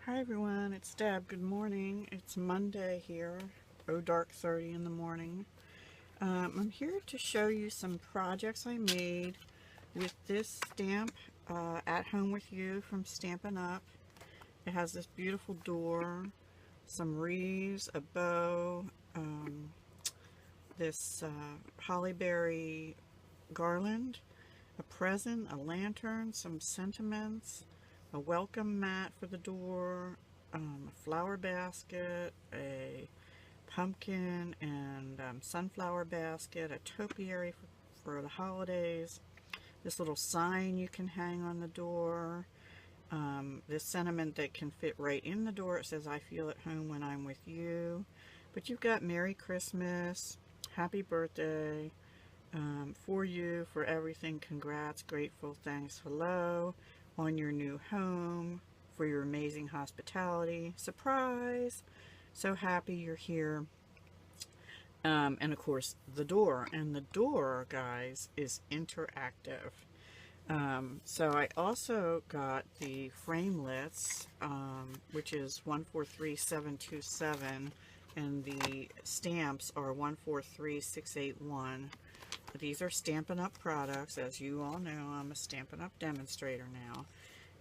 Hi everyone, it's Deb. Good morning. It's Monday here, dark 30 in the morning. I'm here to show you some projects I made with this stamp, At Home With You from Stampin' Up. It has this beautiful door, some wreaths, a bow, this hollyberry garland, a present, a lantern, some sentiments, a welcome mat for the door, a flower basket, a pumpkin and sunflower basket, a topiary for the holidays, this little sign you can hang on the door, this sentiment that can fit right in the door. It says, "I feel at home when I'm with you." But you've got Merry Christmas, Happy Birthday, for you, for everything, congrats, grateful, thanks, hello, on your new home, for your amazing hospitality, surprise, so happy you're here. And of course, the door. And the door, guys, is interactive. So I also got the Framelits, which is 143727, and the stamps are 143681. These are Stampin' Up products. As you all know, I'm a Stampin' Up demonstrator now.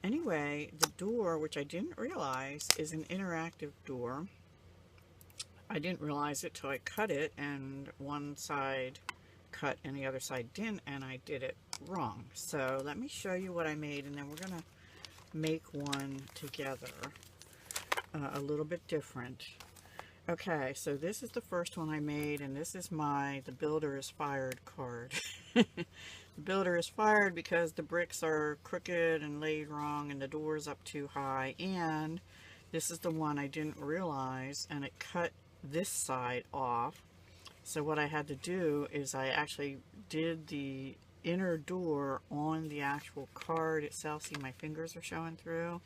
Anyway, the door, which I didn't realize, is an interactive door. I didn't realize it till I cut it, and one side cut and the other side didn't, and I did it wrong. So let me show you what I made, and then we're going to make one together, a little bit different. Okay, so this is the first one I made, and this is the builder is fired card. The builder is fired because the bricks are crooked and laid wrong, and the door is up too high, and this is the one I didn't realize, and it cut this side off. So what I had to do is I actually did the inner door on the actual card itself. See, my fingers are showing through,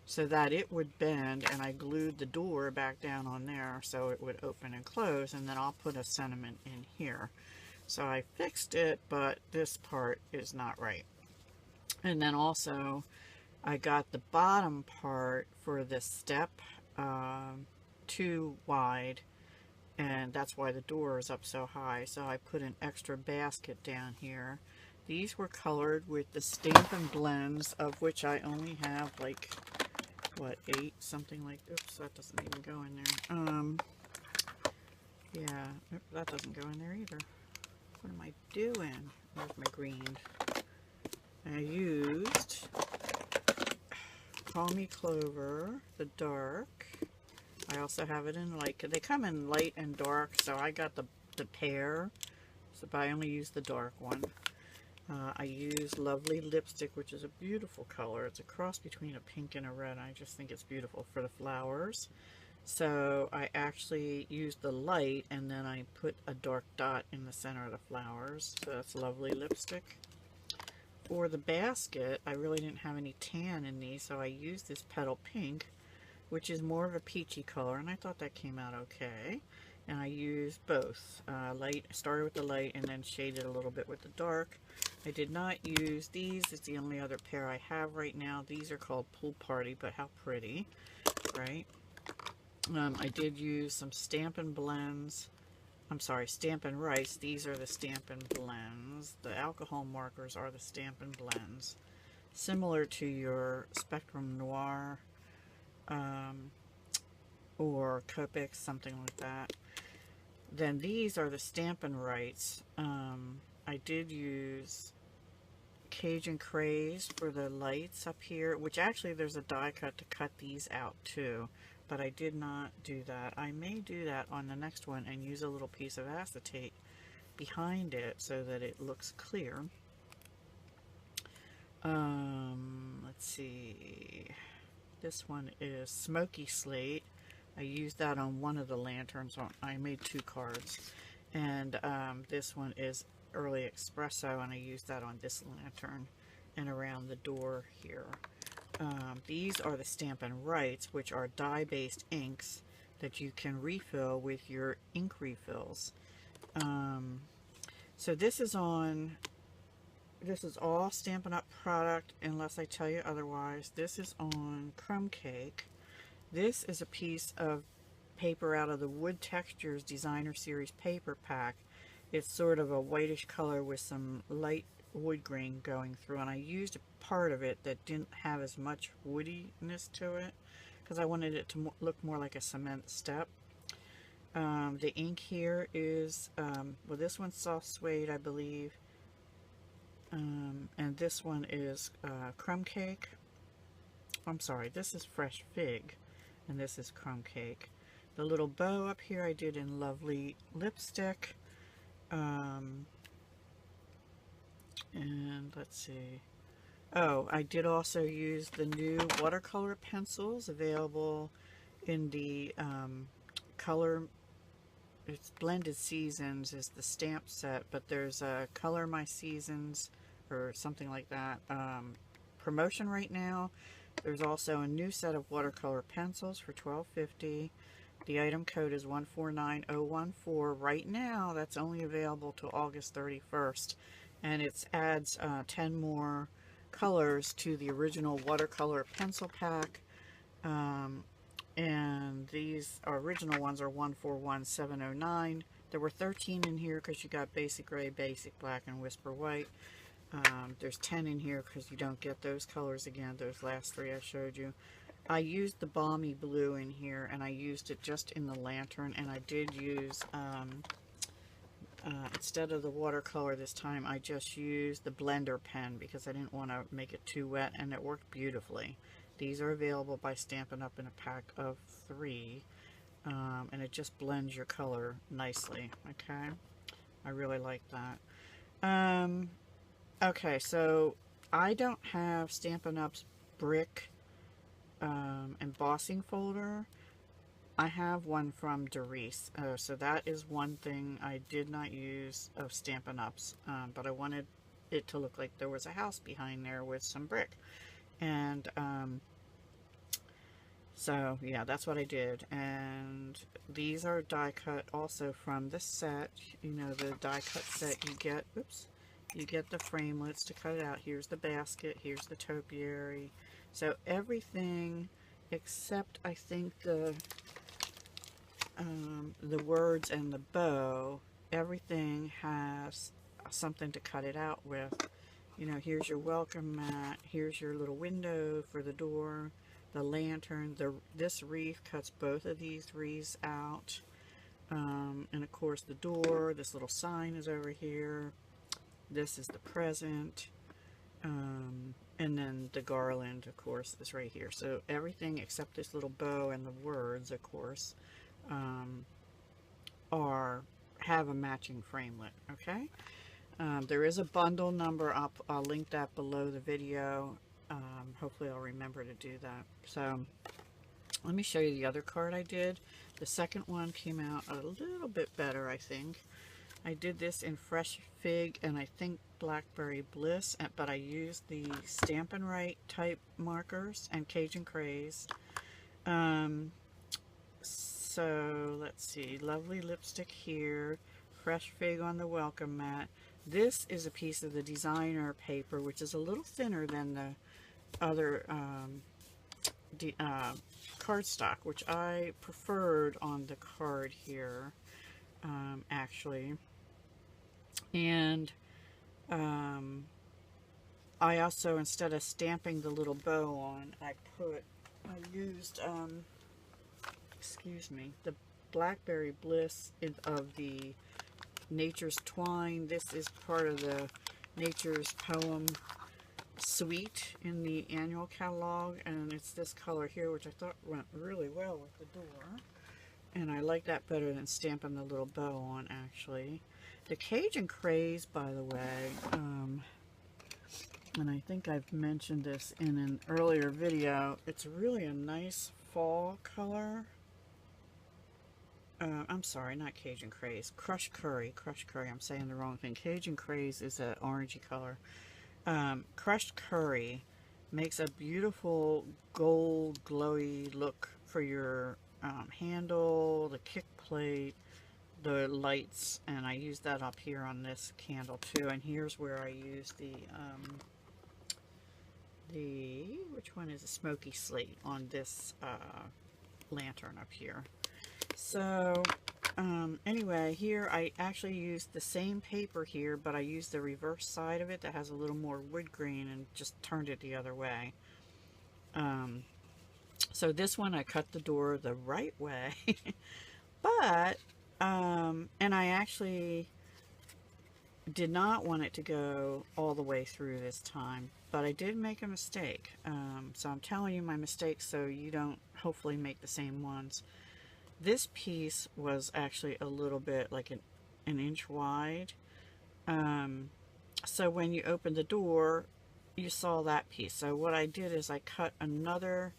so that it would bend, and I glued the door back down on there so it would open and close, and then I'll put a sentiment in here. So I fixed it, but this part is not right. And then also I got the bottom part for this step too wide, and that's why the door is up so high. So I put an extra basket down here. These were colored with the Stampin Blends, of which I only have like, what, 8, something like, oops, that doesn't even go in there. Yeah, that doesn't go in there either. What am I doing? Where's my green? I used Balmy Clover, the dark. I also have it in light. They come in light and dark, so I got the pair. So, but I only used the dark one. I used Lovely Lipstick, which is a beautiful color. It's a cross between a pink and a red. I just think it's beautiful for the flowers. So I actually used the light, and then I put a dark dot in the center of the flowers. So that's Lovely Lipstick. For the basket, I really didn't have any tan in these, so I used this Petal Pink, which is more of a peachy color, and I thought that came out okay. And I used both. Light, started with the light and then shaded a little bit with the dark. I did not use these. It's the only other pair I have right now. These are called Pool Party, but how pretty, right? I did use some Stampin Blends. I'm sorry, Stampin Write. These are the Stampin Blends. The alcohol markers are the Stampin Blends. Similar to your Spectrum Noir or Copics, something like that. Then these are the Stampin Writes. I did use Cajun Craze for the lights up here, which actually there's a die cut to cut these out too, but I did not do that. I may do that on the next one and use a little piece of acetate behind it so that it looks clear. Let's see. This one is Smoky Slate. I used that on one of the lanterns. I made 2 cards. And this one is Early Espresso, and I used that on this lantern and around the door here. These are the Stampin' Writes, which are dye-based inks that you can refill with your ink refills. So this is all Stampin' Up product, unless I tell you otherwise. This is on Crumb Cake. This is a piece of paper out of the Wood Textures Designer Series paper pack. It's sort of a whitish color with some light wood grain going through, and I used a part of it that didn't have as much woodiness to it because I wanted it to look more like a cement step. The ink here is, well, this one's soft suede, I believe, and this one is crumb cake. I'm sorry, this is fresh fig, and this is crumb cake. The little bow up here I did in lovely lipstick. And let's see. Oh, I did also use the new watercolor pencils available in the color. It's Blended Seasons is the stamp set, but there's a Color My Seasons or something like that promotion right now. There's also a new set of watercolor pencils for $12.50. The item code is 149014. Right now, that's only available till August 31st. And it adds 10 more colors to the original watercolor pencil pack. And these original ones are 141709. There were 13 in here because you got basic gray, basic black, and whisper white. There's 10 in here because you don't get those colors again, those last three I showed you. I used the Balmy blue in here, and I used it just in the lantern, and I did use, instead of the watercolor this time, I just used the blender pen because I didn't want to make it too wet, and it worked beautifully. These are available by Stampin' Up! In a pack of 3, and it just blends your color nicely, okay? I really like that. Okay, so I don't have Stampin' Up's brick embossing folder. I have one from Doris, so that is one thing I did not use of Stampin' Up's, but I wanted it to look like there was a house behind there with some brick. And so yeah, that's what I did. And these are die cut also from the set. You know, the die cut set you get. Oops, you get the framelits to cut it out. Here's the basket. Here's the topiary. So everything except I think the words and the bow, everything has something to cut it out with. You know, here's your welcome mat, here's your little window for the door, the lantern, this wreath cuts both of these wreaths out, and of course the door, this little sign is over here, this is the present, and then the garland, of course, is right here. So everything except this little bow and the words, of course, have a matching framelit, okay? There is a bundle number up. I'll link that below the video. Hopefully I'll remember to do that. So let me show you the other card I did. The second one came out a little bit better, I think. I did this in Fresh Fig and I think Blackberry Bliss, but I used the Stampin Write type markers and Cajun Craze. So let's see, lovely lipstick here, Fresh Fig on the welcome mat. This is a piece of the designer paper, which is a little thinner than the other cardstock, which I preferred on the card here, actually. And I also, instead of stamping the little bow on, I used excuse me, the Blackberry Bliss of the Nature's Twine. This is part of the Nature's Poem suite in the annual catalog, and it's this color here, which I thought went really well with the door. And I like that better than stamping the little bow on, actually. The Cajun Craze, by the way, and I think I've mentioned this in an earlier video, it's really a nice fall color. I'm sorry, not Cajun Craze. Crushed Curry. Crushed Curry. I'm saying the wrong thing. Cajun Craze is an orangey color. Crushed Curry makes a beautiful gold glowy look for your handle, the kick plate, the lights, and I used that up here on this candle too. And here's where I used the which one is a Smoky Slate on this lantern up here. So anyway, here I actually used the same paper here, but I used the reverse side of it that has a little more wood grain and just turned it the other way. So this one I cut the door the right way, but and I actually did not want it to go all the way through this time, but I did make a mistake. So I'm telling you my mistakes so you don't hopefully make the same ones. This piece was actually a little bit like an inch wide. So when you open the door, you saw that piece. So what I did is I cut another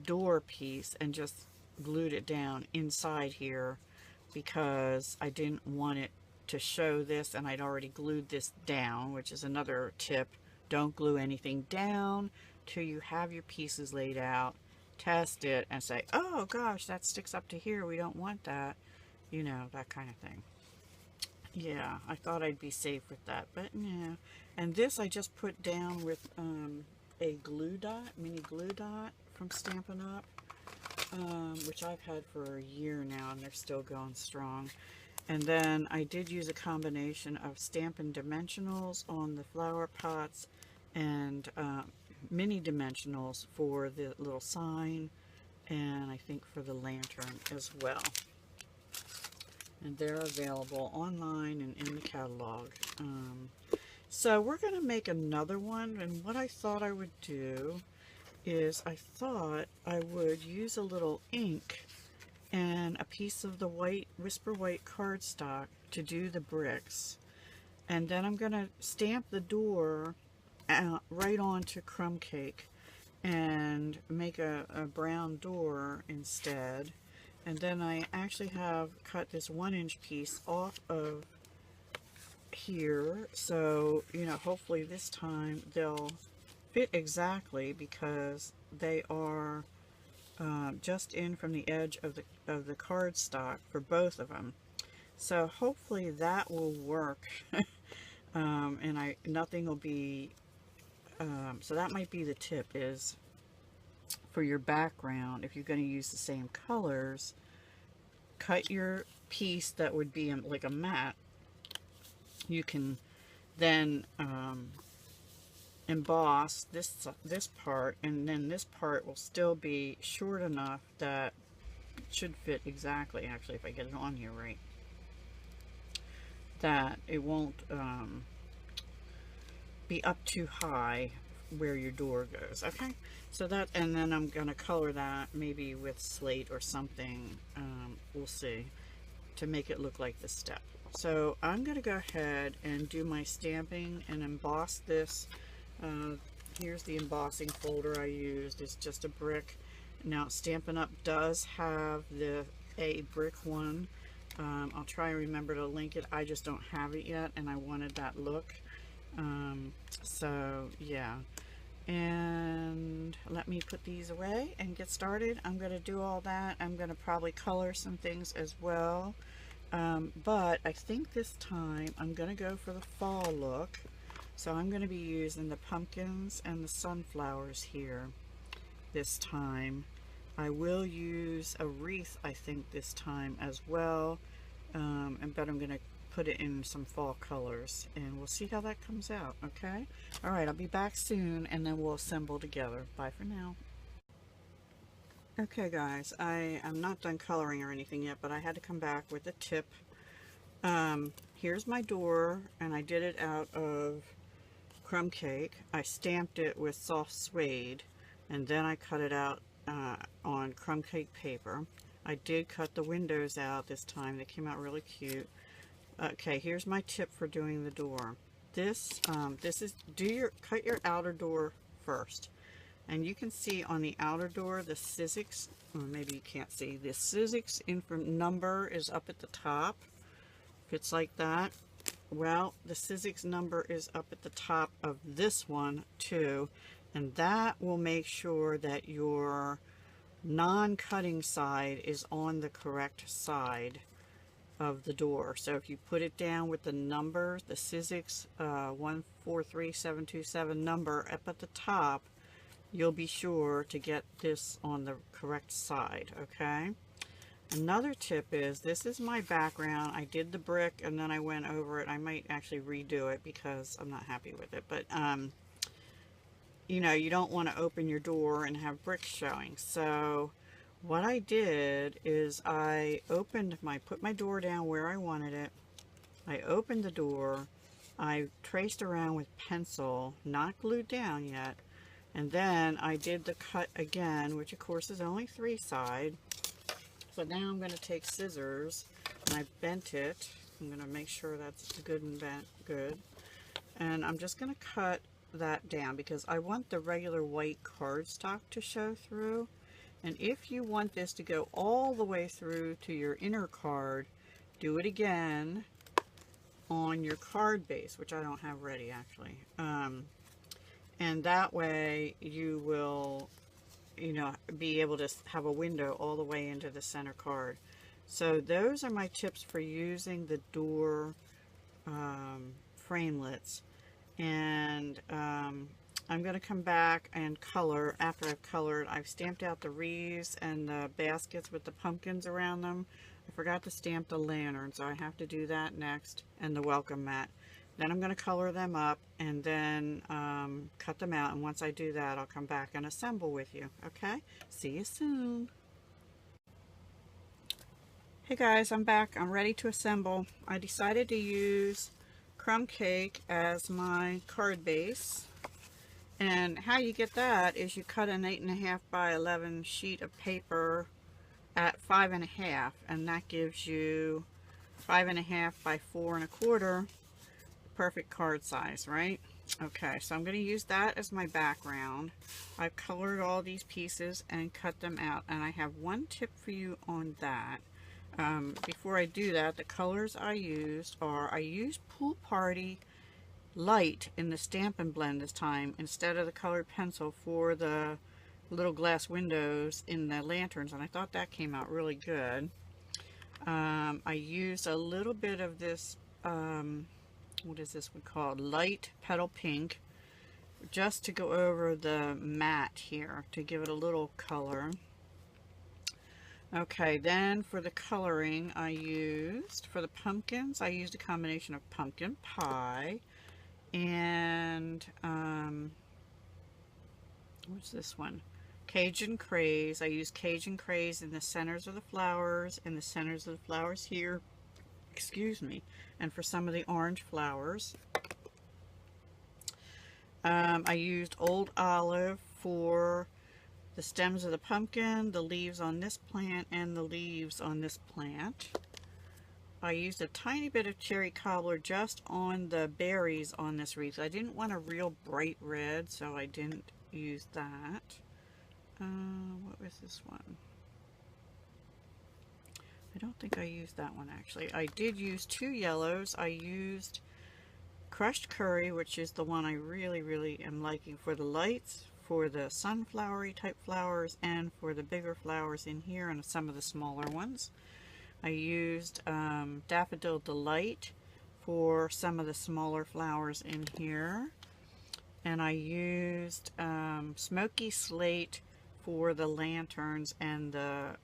door piece and just glued it down inside here because I didn't want it to show this, and I'd already glued this down, which is another tip. Don't glue anything down till you have your pieces laid out. Test it and say, oh gosh, that sticks up to here, we don't want that, you know, that kind of thing. Yeah, I thought I'd be safe with that, but no. And this I just put down with a glue dot, mini glue dot from Stampin Up, which I've had for a year now and they're still going strong. And then I did use a combination of Stampin' Dimensionals on the flower pots and mini dimensionals for the little sign, and I think for the lantern as well. And they're available online and in the catalog. So we're going to make another one, and what I thought I would do is I thought I would use a little ink and a piece of the white Whisper White cardstock to do the bricks, and then I'm going to stamp the door right onto crumb cake and make a brown door instead. And then I actually have cut this 1-inch piece off of here, so you know, hopefully this time they'll fit exactly because they are just in from the edge of the cardstock for both of them. So hopefully that will work. And nothing will be so that might be the tip, is for your background, if you're going to use the same colors, cut your piece that would be like a mat. You can then emboss this part, and then this part will still be short enough that it should fit exactly, actually, if I get it on here right, that it won't be up too high where your door goes. Okay, so that, and then I'm gonna color that maybe with slate or something, we'll see, to make it look like the step. So I'm gonna go ahead and do my stamping and emboss this. Here's the embossing folder I used. It's just a brick. Now Stampin' Up does have a brick one. I'll try and remember to link it. I just don't have it yet, and I wanted that look. So yeah, and let me put these away and get started. I'm going to do all that. I'm going to probably color some things as well, but I think this time I'm going to go for the fall look. So I'm going to be using the pumpkins and the sunflowers here this time. I will use a wreath, I think, this time as well, but I'm going to put it in some fall colors, and we'll see how that comes out. Okay, all right, I'll be back soon, and then we'll assemble together. Bye for now. Okay guys, I am not done coloring or anything yet, but I had to come back with a tip. Here's my door, and I did it out of crumb cake. I stamped it with soft suede, and then I cut it out on crumb cake paper. I did cut the windows out this time. They came out really cute. Okay, here's my tip for doing the door. This is, cut your outer door first, and you can see on the outer door the Sizzix, or maybe you can't see, the Sizzix number is up at the top. If it's like that, well, the Sizzix number is up at the top of this one too, and that will make sure that your non-cutting side is on the correct side of the door. So if you put it down with the number, the Sizzix 143727 number up at the top, you'll be sure to get this on the correct side, okay? Another tip is, this is my background. I did the brick and then I went over it. I might actually redo it because I'm not happy with it, but you know, you don't want to open your door and have bricks showing. So what I did is I put my door down where I wanted it. I opened the door. I traced around with pencil, not glued down yet. And then I did the cut again, which of course is only 3 side. So now I'm going to take scissors and I bent it. I'm going to make sure that's good and bent good. And I'm just going to cut that down because I want the regular white cardstock to show through. And if you want this to go all the way through to your inner card, do it again on your card base, which I don't have ready actually. And that way you will, you know, be able to have a window all the way into the center card. So those are my tips for using the door framelits. And I'm going to come back and color. After I've colored, I've stamped out the wreaths and the baskets with the pumpkins around them. I forgot to stamp the lantern, so I have to do that next, and the welcome mat. Then I'm going to color them up and then cut them out, and once I do that, I'll come back and assemble with you. Okay? See you soon. Hey guys, I'm back. I'm ready to assemble. I decided to use crumb cake as my card base, and how you get that is you cut an 8.5 by 11 sheet of paper at 5.5, and that gives you 5.5 by 4.25, perfect card size, right? Okay, so I'm going to use that as my background. I've colored all these pieces and cut them out, and I have one tip for you on that. Before I do that, the colors I used are, I used Pool Party Light in the Stampin' Blend this time instead of the colored pencil for the little glass windows in the lanterns, and I thought that came out really good. I used a little bit of this, what is this one called? Light Petal Pink, just to go over the mat here to give it a little color. Okay, then for the coloring for the pumpkins, I used a combination of pumpkin pie and, what's this one? Cajun Craze. I used Cajun Craze in the centers of the flowers, and the centers of the flowers here, excuse me, and for some of the orange flowers. I used Old Olive for the stems of the pumpkin, the leaves on this plant, and the leaves on this plant. I used a tiny bit of cherry cobbler just on the berries on this wreath. I didn't want a real bright red, so I didn't use that. What was this one? I don't think I used that one actually. I did use 2 yellows. I used crushed curry, which is the one I really am liking for the lights, for the sunflowery type flowers, and for the bigger flowers in here and some of the smaller ones. I used Daffodil Delight for some of the smaller flowers in here. And I used Smoky Slate for the lanterns and the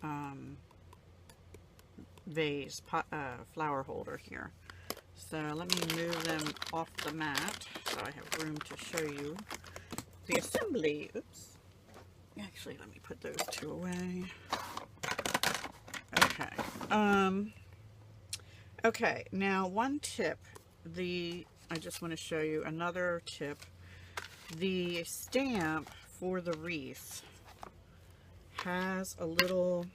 vase, flower holder here. So let me move them off the mat so I have room to show you the assembly. Oops. Actually, let me put those 2 away. Okay. Okay, now one tip. I just want to show you another tip. The stamp for the wreath has a little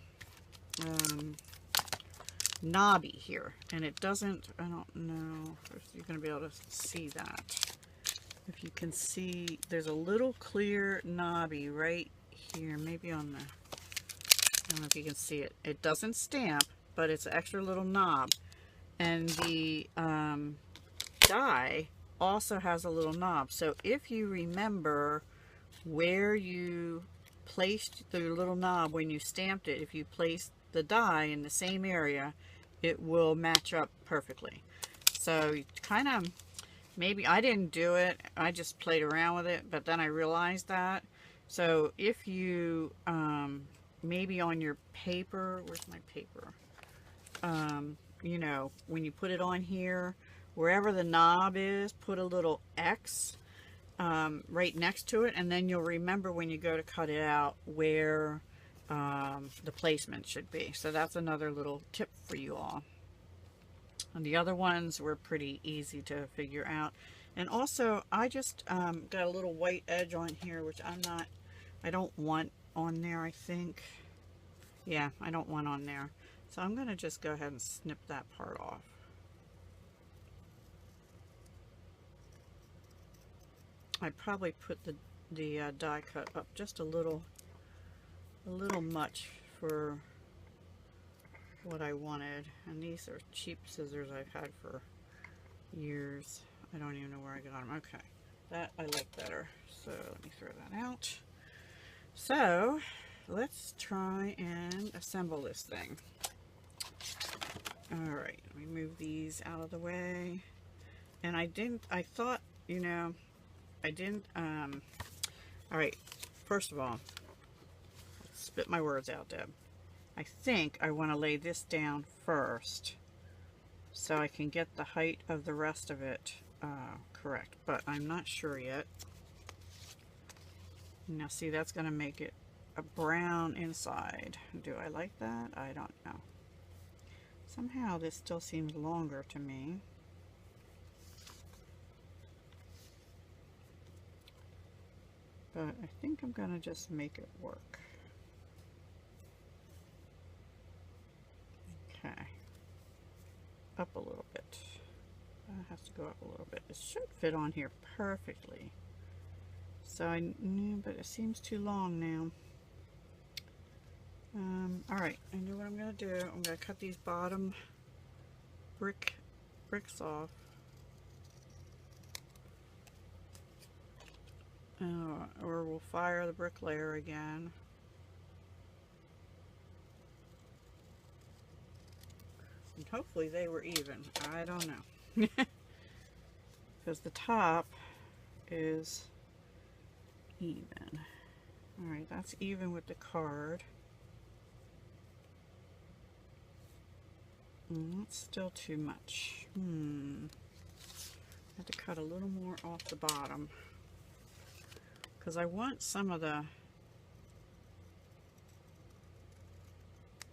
knobby here, and it doesn't, I don't know if you're going to be able to see that. If you can see, there's a little clear knobby right here, maybe on the, I don't know if you can see it. It doesn't stamp, but it's an extra little knob. And the die also has a little knob. So if you remember where you placed the little knob when you stamped it, if you place the die in the same area, it will match up perfectly. So kind of, maybe I didn't do it, I just played around with it, but then I realized that. So if you, maybe on your paper, where's my paper? You know, when you put it on here, wherever the knob is, put a little X right next to it, and then you'll remember when you go to cut it out where the placement should be. So that's another little tip for you all. And the other ones were pretty easy to figure out. And also, I just got a little white edge on here, which I don't want on there, I think. Yeah, I don't want on there. So I'm going to just go ahead and snip that part off. I probably put the die cut up just a little much for what I wanted. And these are cheap scissors I've had for years. I don't even know where I got them. Okay, that I like better. So let me throw that out. So let's try and assemble this thing. All right, let me move these out of the way. And I thought, you know, all right, first of all, spit my words out, Deb. I think I want to lay this down first so I can get the height of the rest of it correct, but I'm not sure yet. Now see, that's going to make it a brown inside. Do I like that? I don't know. Somehow this still seems longer to me. But I think I'm going to just make it work. Okay. Up a little bit. That has to go up a little bit. It should fit on here perfectly. So but it seems too long now. Alright, I know what I'm going to do. I'm going to cut these bottom bricks off. Or we'll fire the brick layer again. And hopefully they were even. I don't know. Because the top is even. Alright, that's even with the card. That's still too much. I have to cut a little more off the bottom. Because I want some of the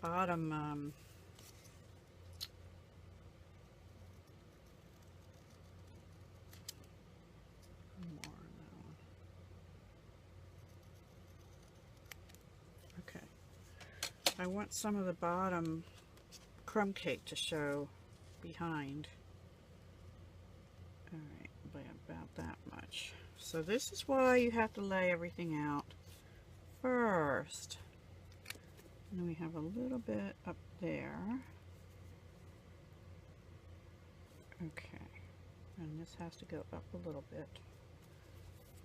bottom more now. Okay. I want some of the bottom crumb cake to show behind. Alright, by about that much. So this is why you have to lay everything out first. And then we have a little bit up there. Okay. And this has to go up a little bit.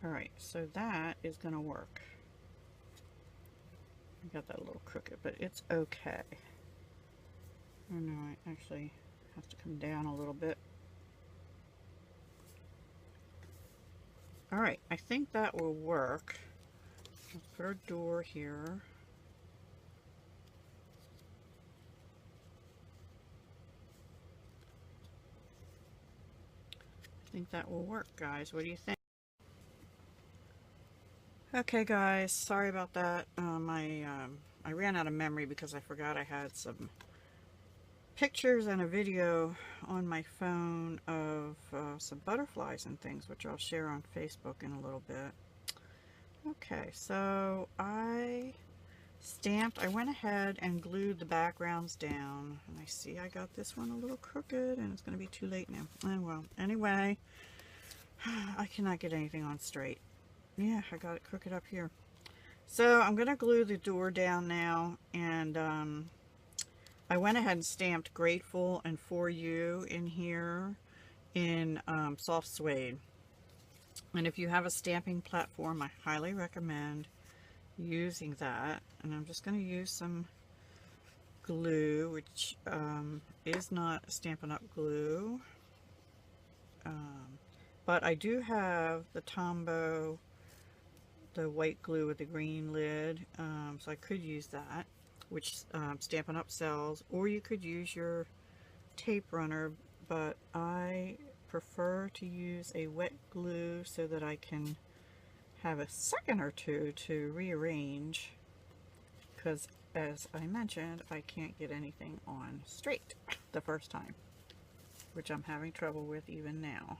Alright, so that is going to work. I got that a little crooked, but it's okay. Oh no, it actually has to come down a little bit. Alright, I think that will work. Let's put our door here. I think that will work, guys. What do you think? Okay, guys, sorry about that. I ran out of memory because I forgot I had some pictures and a video on my phone of some butterflies and things, which I'll share on Facebook in a little bit. Okay, so I went ahead and glued the backgrounds down, and I see I got this one a little crooked, and it's going to be too late now. And well, anyway, I cannot get anything on straight. Yeah, I got it crooked up here. So I'm going to glue the door down now, and I went ahead and stamped Grateful and For You in here in soft suede. And if you have a stamping platform, I highly recommend using that. And I'm just going to use some glue, which is not Stampin' Up glue. But I do have the Tombow the white glue with the green lid, so I could use that, which Stampin' Up sells, or you could use your tape runner, but I prefer to use a wet glue so that I can have a second or two to rearrange, because as I mentioned, I can't get anything on straight the first time, which I'm having trouble with even now.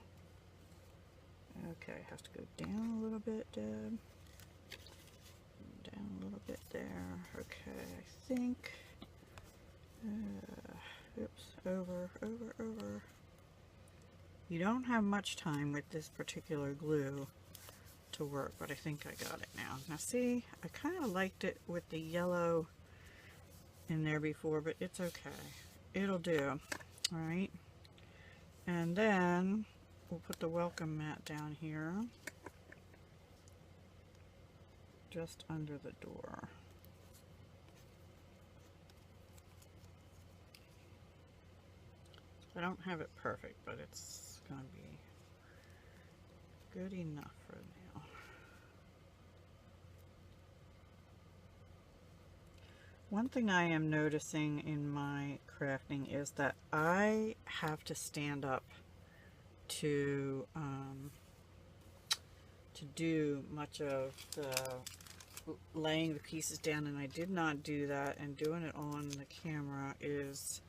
Okay, has to go down a little bit, Deb. Down a little bit there. Okay, I think. Oops, over. You don't have much time with this particular glue to work, but I think I got it now. Now see, I kind of liked it with the yellow in there before, but it's okay. It'll do. Alright. And then we'll put the welcome mat down here, just under the door. I don't have it perfect, but it's going to be good enough for now. One thing I am noticing in my crafting is that I have to stand up to do much of the laying the pieces down, and I did not do that, and doing it on the camera is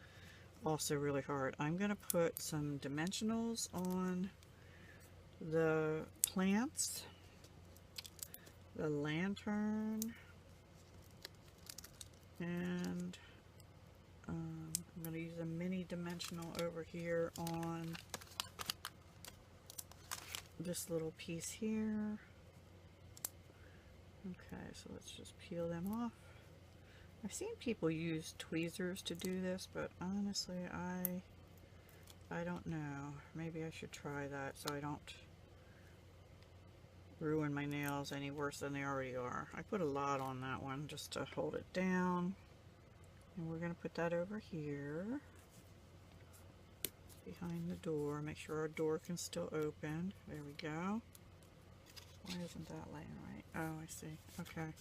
also really hard. I'm going to put some dimensionals on the plants, the lantern, and I'm going to use a mini dimensional over here on this little piece here. Okay, so let's just peel them off. I've seen people use tweezers to do this, but honestly, I don't know. Maybe I should try that so I don't ruin my nails any worse than they already are. I put a lot on that one just to hold it down. And we're going to put that over here behind the door. Make sure our door can still open. There we go. Why isn't that laying right? Oh, I see. Okay.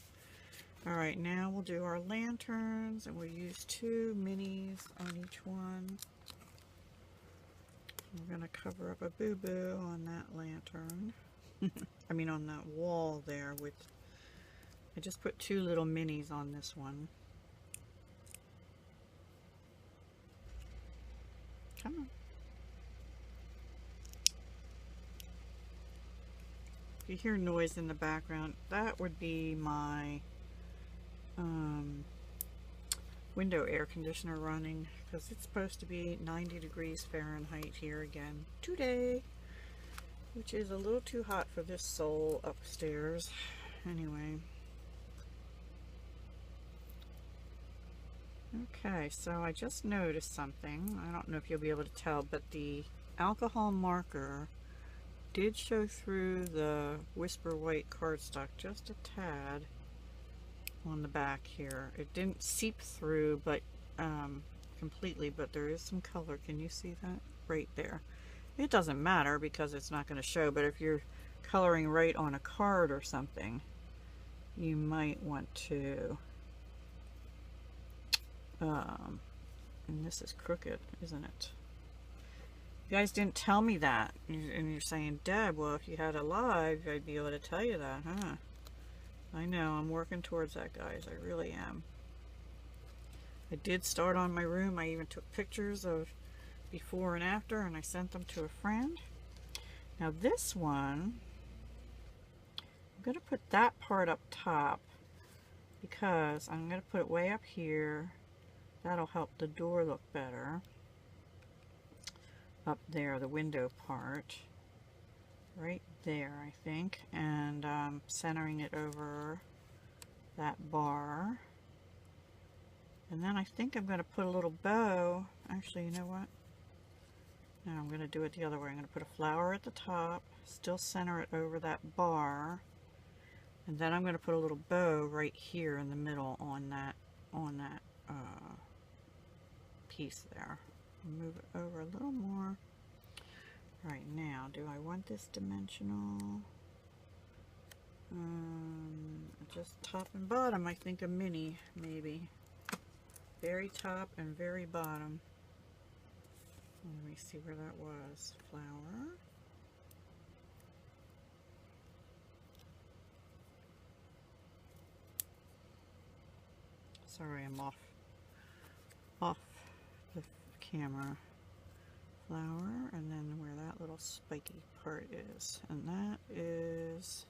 Alright, now we'll do our lanterns, and we'll use 2 minis on each one. We're going to cover up a boo-boo on that lantern. I mean on that wall there with, I just put 2 little minis on this one. Come on. If you hear noise in the background, that would be my window air conditioner running, because it's supposed to be 90 degrees Fahrenheit here again today, which is a little too hot for this soul upstairs. Anyway. Okay, so I just noticed something. I don't know if you'll be able to tell, but the alcohol marker did show through the Whisper White cardstock just a tad on the back here. It didn't seep through but completely, but there is some color. Can you see that? Right there. It doesn't matter because it's not going to show, but if you're coloring right on a card or something, you might want to and this is crooked, isn't it? You guys didn't tell me that, and you're saying, Deb, well, if you had a live, I'd be able to tell you that, huh? I know, I'm working towards that, guys. I really am. I did start on my room. I even took pictures of before and after, and I sent them to a friend. Now this one, I'm going to put that part up top because I'm going to put it way up here. That'll help the door look better. Up there, the window part. Right there, I think. And centering it over that bar. And then I think I'm going to put a little bow. Actually, you know what? No, I'm going to do it the other way. I'm going to put a flower at the top, still center it over that bar, and then I'm going to put a little bow right here in the middle on that piece there. Move it over a little more. Right now, do I want this dimensional? Just top and bottom, I think a mini, maybe. Very top and very bottom. Let me see where that was. Flower. Sorry, I'm off the camera. Flower, and then where that little spiky part is, and that is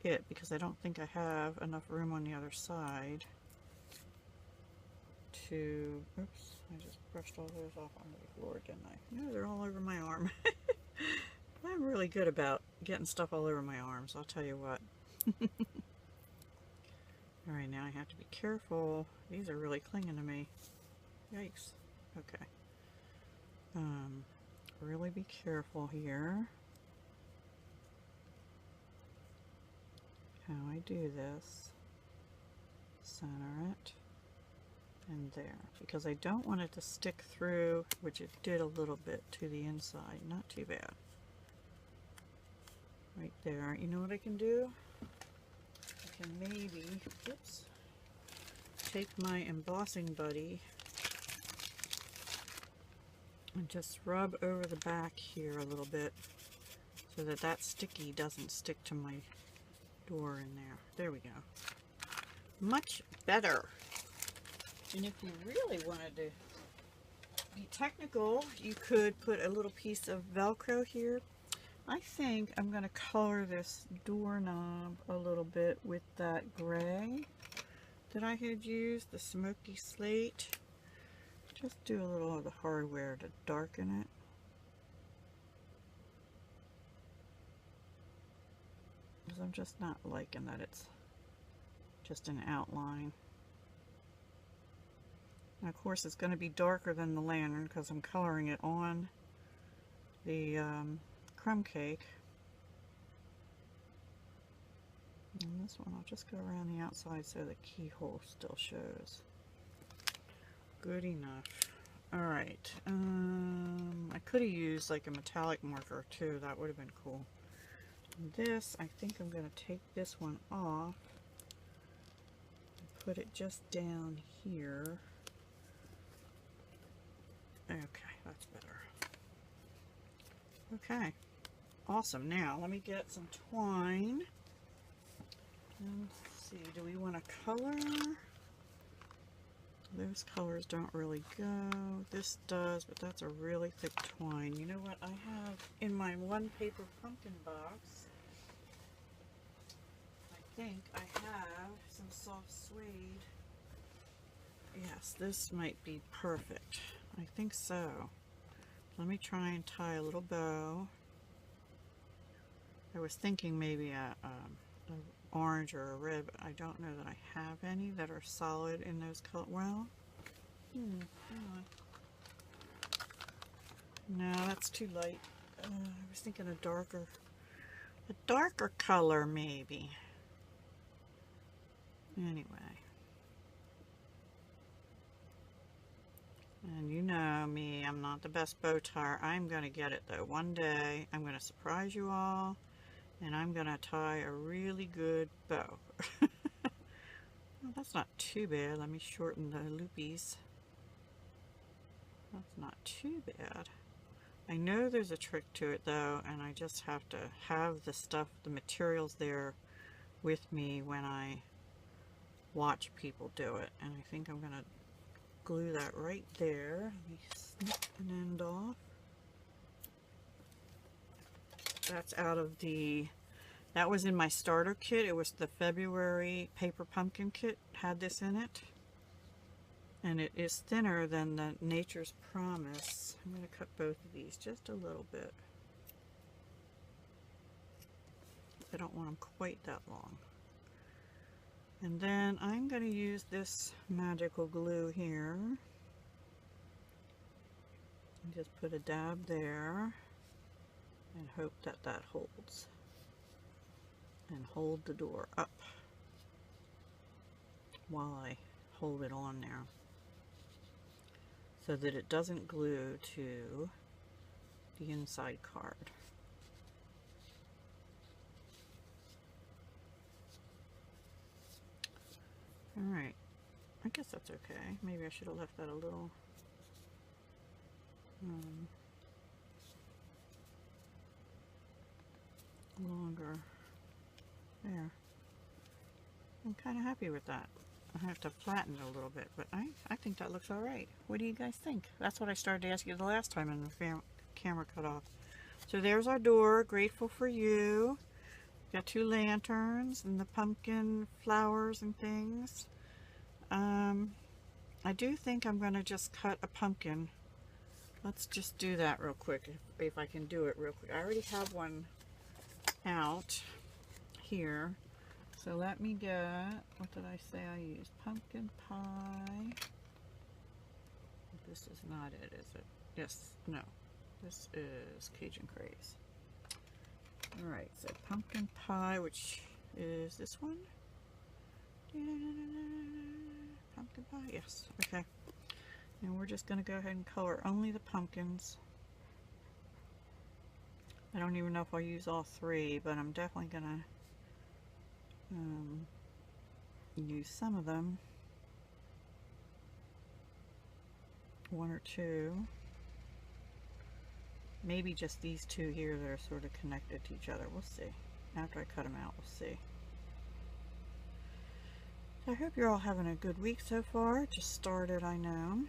it, because I don't think I have enough room on the other side to, oops, I just brushed all those off onto the floor, didn't I? No, they're all over my arm. I'm really good about getting stuff all over my arms, I'll tell you what. Alright, now I have to be careful. These are really clinging to me. Yikes. Okay. Really be careful here how I do this. Center it and there, because I don't want it to stick through, which it did a little bit to the inside. Not too bad. Right there. You know what I can do? I can maybe, oops, take my embossing buddy and just rub over the back here a little bit so that that sticky doesn't stick to my door in there. There we go. Much better. And if you really wanted to be technical, you could put a little piece of Velcro here. I think I'm going to color this doorknob a little bit with that gray that I had used, the smoky slate. Just do a little of the hardware to darken it. Because I'm just not liking that it's just an outline. Now, of course, it's going to be darker than the lantern because I'm coloring it on the crumb cake. And this one, I'll just go around the outside so the keyhole still shows. Good enough. Alright, I could have used like a metallic marker too, that would have been cool. This, I think I'm going to take this one off and put it just down here. Okay, that's better. Okay, awesome. Now, let me get some twine. And let's see, do we want to color? Those colors don't really go. This does, but that's a really thick twine. You know what I have in my one paper pumpkin box? I think I have some soft suede. Yes, this might be perfect. I think so. Let me try and tie a little bow. I was thinking maybe an orange or a red, but I don't know that I have any that are solid in those colors. Well, no, that's too light. I was thinking a darker color maybe. Anyway. And you know me, I'm not the best bow tire. I'm going to get it though. One day I'm going to surprise you all and I'm going to tie a really good bow. Well, that's not too bad. Let me shorten the loopies. That's not too bad. I know there's a trick to it though, and I just have to have the stuff, the materials there with me when I watch people do it. And I think I'm going to glue that right there. Let me snip an end off. That's out of the, that was in my starter kit. It was the February paper pumpkin kit, had this in it. And it is thinner than the Nature's Promise. I'm going to cut both of these just a little bit. I don't want them quite that long. And then I'm going to use this magical glue here. And just put a dab there and hope that that holds. And hold the door up while I hold it on there, so that it doesn't glue to the inside card. Alright, I guess that's okay. Maybe I should have left that a little longer. There. I'm kind of happy with that. I have to flatten it a little bit, but I think that looks alright. What do you guys think? That's what I started to ask you the last time and the camera cut off. So there's our door. Grateful for you. Got 2 lanterns and the pumpkin flowers and things. I do think I'm going to just cut a pumpkin. Let's just do that real quick, if I can do it real quick. I already have one out here. So let me get, what did I say I used? Pumpkin pie. This is not it, is it? Yes, no. This is Cajun Craze. Alright, so pumpkin pie, which is this one? Pumpkin pie, yes, okay. And we're just going to go ahead and color only the pumpkins. I don't even know if I'll use all 3, but I'm definitely going to use some of them. 1 or 2. Maybe just these 2 here that are sort of connected to each other. We'll see. After I cut them out, we'll see. So I hope you're all having a good week so far. It just started, I know.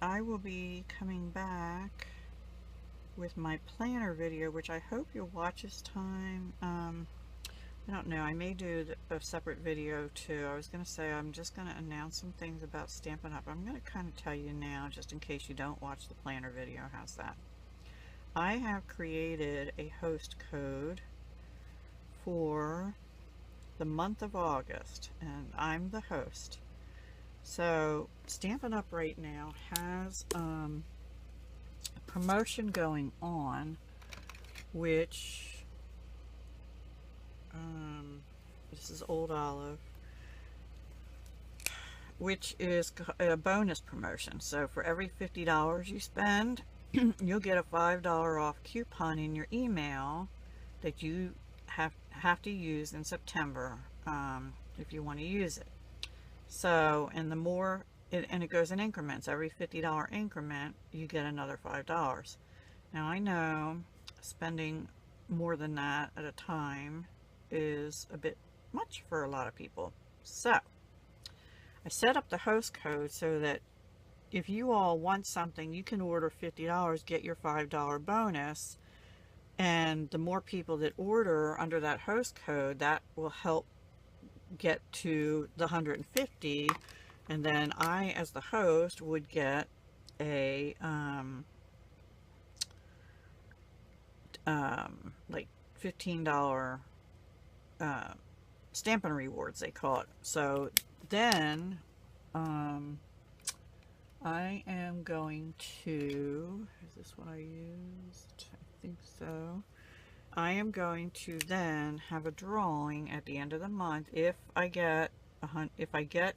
I will be coming back with my planner video, which I hope you'll watch this time. I don't know, I may do a separate video too. I was going to say I'm just going to announce some things about Stampin' Up. I'm going to kind of tell you now, just in case you don't watch the planner video. How's that? I have created a host code for the month of August, and I'm the host. So Stampin' Up right now has a promotion going on, which this is Old Olive, which is a bonus promotion. So for every $50 you spend, you'll get a $5 off coupon in your email that you have to use in September if you want to use it. So, and the more, and it goes in increments. Every $50 increment, you get another $5. Now I know spending more than that at a time is a bit much for a lot of people. So I set up the host code so that if you all want something, you can order $50, get your $5 bonus, and the more people that order under that host code, that will help get to the 150, and then I, as the host, would get a like $15 Stampin' Rewards, they call it. So then I am going to, is this what I used? I think so. I am going to then have a drawing at the end of the month if I get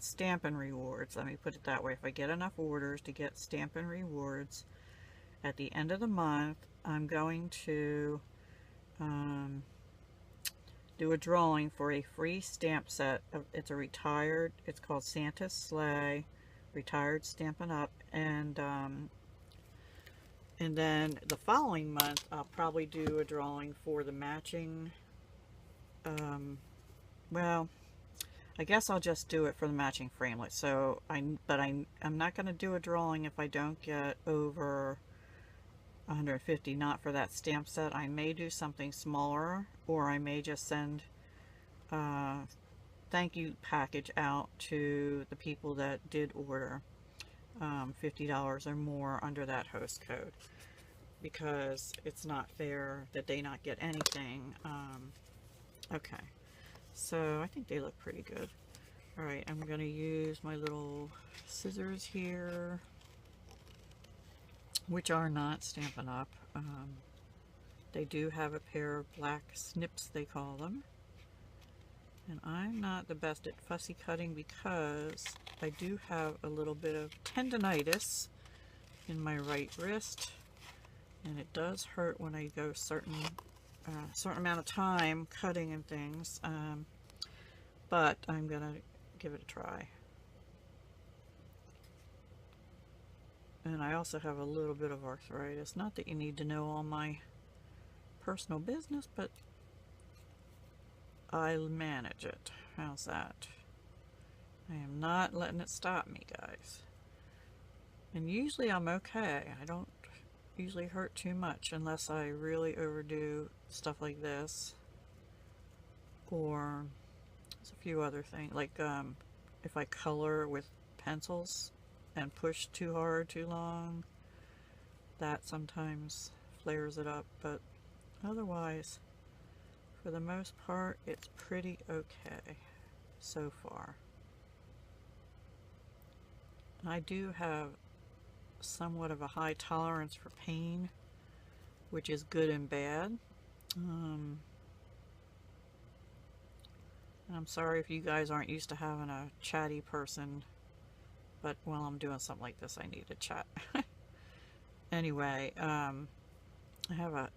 Stampin' Rewards. Let me put it that way. If I get enough orders to get Stampin' Rewards at the end of the month, I'm going to do a drawing for a free stamp set. It's called Santa's Sleigh, retired Stampin' Up, and then the following month I'll probably do a drawing for the matching, well, I guess I'll just do it for the matching framelit. So I'm not going to do a drawing if I don't get over 150, not for that stamp set. I may do something smaller, or I may just send a thank you package out to the people that did order $50 or more under that host code, because it's not fair that they not get anything. Okay, so I think they look pretty good. Alright, I'm going to use my little scissors here, which are not Stampin' Up. They do have a pair of black snips, they call them. And I'm not the best at fussy cutting because I do have a little bit of tendonitis in my right wrist, and it does hurt when I go certain amount of time cutting and things. But I'm gonna give it a try. And I also have a little bit of arthritis. Not that you need to know all my personal business, but I manage it. How's that? I am not letting it stop me, guys. And usually I'm okay. I don't usually hurt too much unless I really overdo stuff like this. Or there's a few other things, like if I color with pencils and push too hard, too long, that sometimes flares it up, but otherwise, for the most part, it's pretty okay so far. I do have somewhat of a high tolerance for pain, which is good and bad. And I'm sorry if you guys aren't used to having a chatty person, but while I'm doing something like this, I need to chat. Anyway, I have a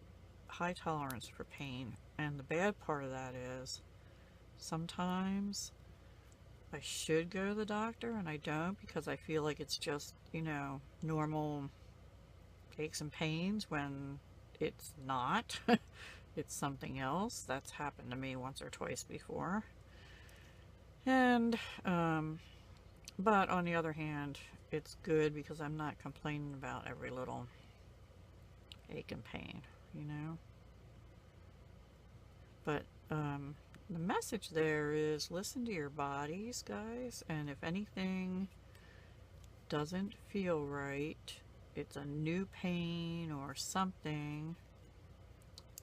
high tolerance for pain, and the bad part of that is sometimes I should go to the doctor and I don't, because I feel like it's just, you know, normal aches and pains when it's not. It's something else. That's happened to me once or twice before. And but on the other hand, it's good because I'm not complaining about every little ache and pain, you know. But the message there is listen to your bodies, guys, and if anything doesn't feel right, it's a new pain or something,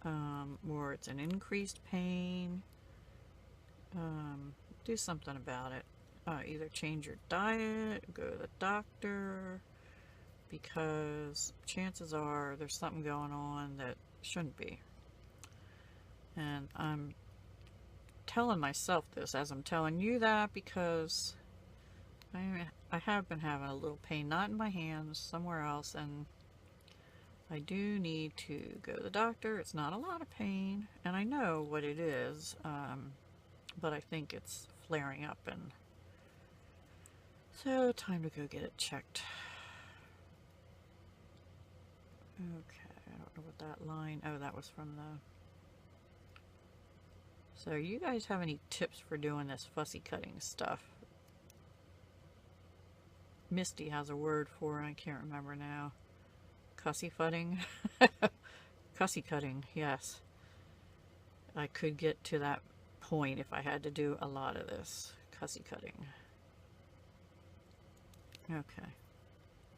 or it's an increased pain, do something about it. Either change your diet, go to the doctor, because chances are there's something going on that shouldn't be. And I'm telling myself this as I'm telling you that, because I have been having a little pain, not in my hands, somewhere else, and I do need to go to the doctor. It's not a lot of pain, and I know what it is, but I think it's flaring up, and so time to go get it checked. Okay, I don't know what that line, oh, that was from the... So you guys have any tips for doing this fussy cutting stuff? Misty has a word for it, I can't remember now. Cussy futting? Cussy cutting, yes. I could get to that point if I had to do a lot of this cussy cutting. Okay.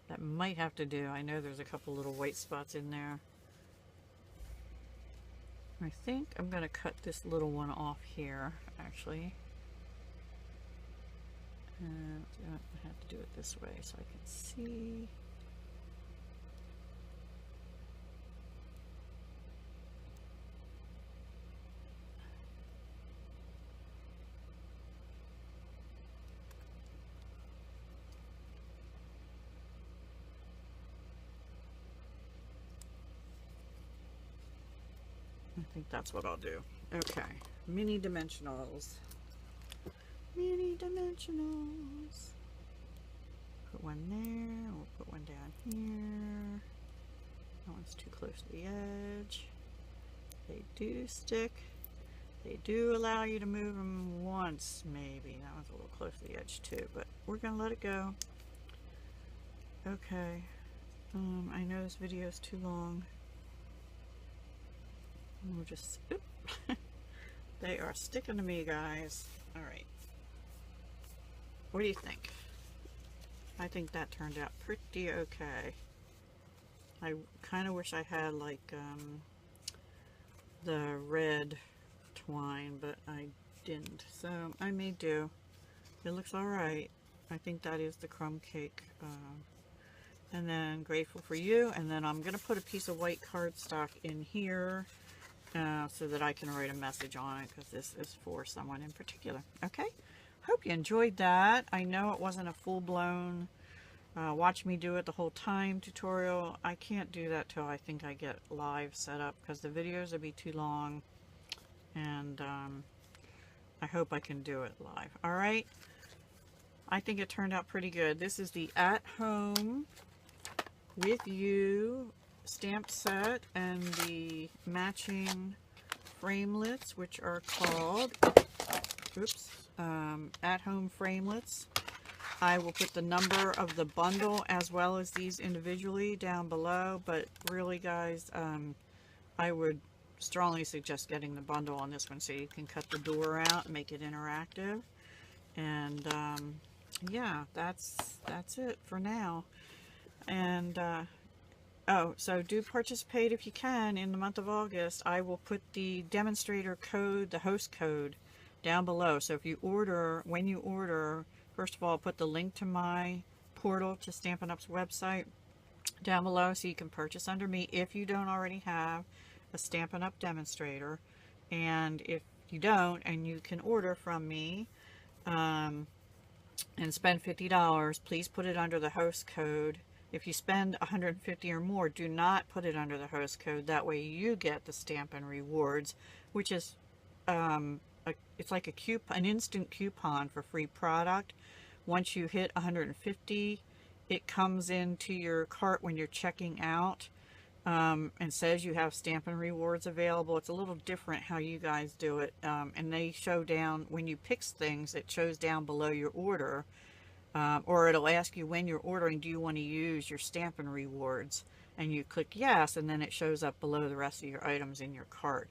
That might have to do. I know there's a couple little white spots in there. I think I'm going to cut this little one off here, actually. And I have to do it this way so I can see. I think that's what I'll do. Okay, mini dimensionals. Mini dimensionals. Put one there, we'll put one down here. That one's too close to the edge. They do stick. They do allow you to move them once, maybe. That one's a little close to the edge too, but we're gonna let it go. Okay. I know this video is too long. We'll just, oop. They are sticking to me, guys. All right. What do you think? I think that turned out pretty okay. I kind of wish I had like the red twine, but I didn't. So I may do. It looks all right. I think that is the crumb cake. And then Grateful for You. And then I'm going to put a piece of white cardstock in here. So that I can write a message on it, because this is for someone in particular. Okay, hope you enjoyed that. I know it wasn't a full-blown watch me do it the whole time tutorial. I can't do that till I think I get live set up, because the videos would be too long, and I hope I can do it live. All right, I think it turned out pretty good. This is the At Home With You stamp set and the matching framelits, which are called, At Home Framelits. I will put the number of the bundle as well as these individually down below, but really guys, I would strongly suggest getting the bundle on this one so you can cut the door out and make it interactive. And yeah, that's it for now. And oh, so do participate if you can in the month of August. I will put the demonstrator code, the host code, down below. So if you order, when you order, first of all, I'll put the link to my portal to Stampin' Up's website down below so you can purchase under me if you don't already have a Stampin' Up demonstrator. And if you don't and you can order from me and spend $50, please put it under the host code. If you spend $150 or more, do not put it under the host code. That way you get the Stampin' Rewards, which is it's like an instant coupon for free product. Once you hit $150, it comes into your cart when you're checking out and says you have Stampin' Rewards available. It's a little different how you guys do it, and they show down when you pick things. It shows down below your order. Or it'll ask you when you're ordering, do you want to use your Stampin' Rewards? And you click yes, and then it shows up below the rest of your items in your cart.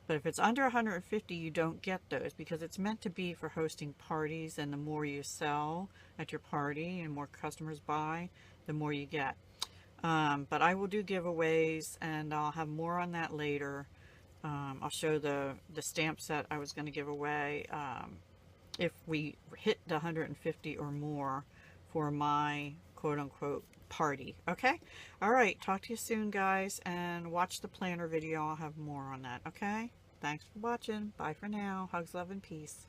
But if it's under 150, you don't get those because it's meant to be for hosting parties, and the more you sell at your party and more customers buy, the more you get. But I will do giveaways, and I'll have more on that later. I'll show the stamp set I was going to give away if we hit the 150 or more for my quote-unquote party. Okay? Alright, talk to you soon guys, and watch the planner video. I'll have more on that. Okay? Thanks for watching. Bye for now. Hugs, love, and peace.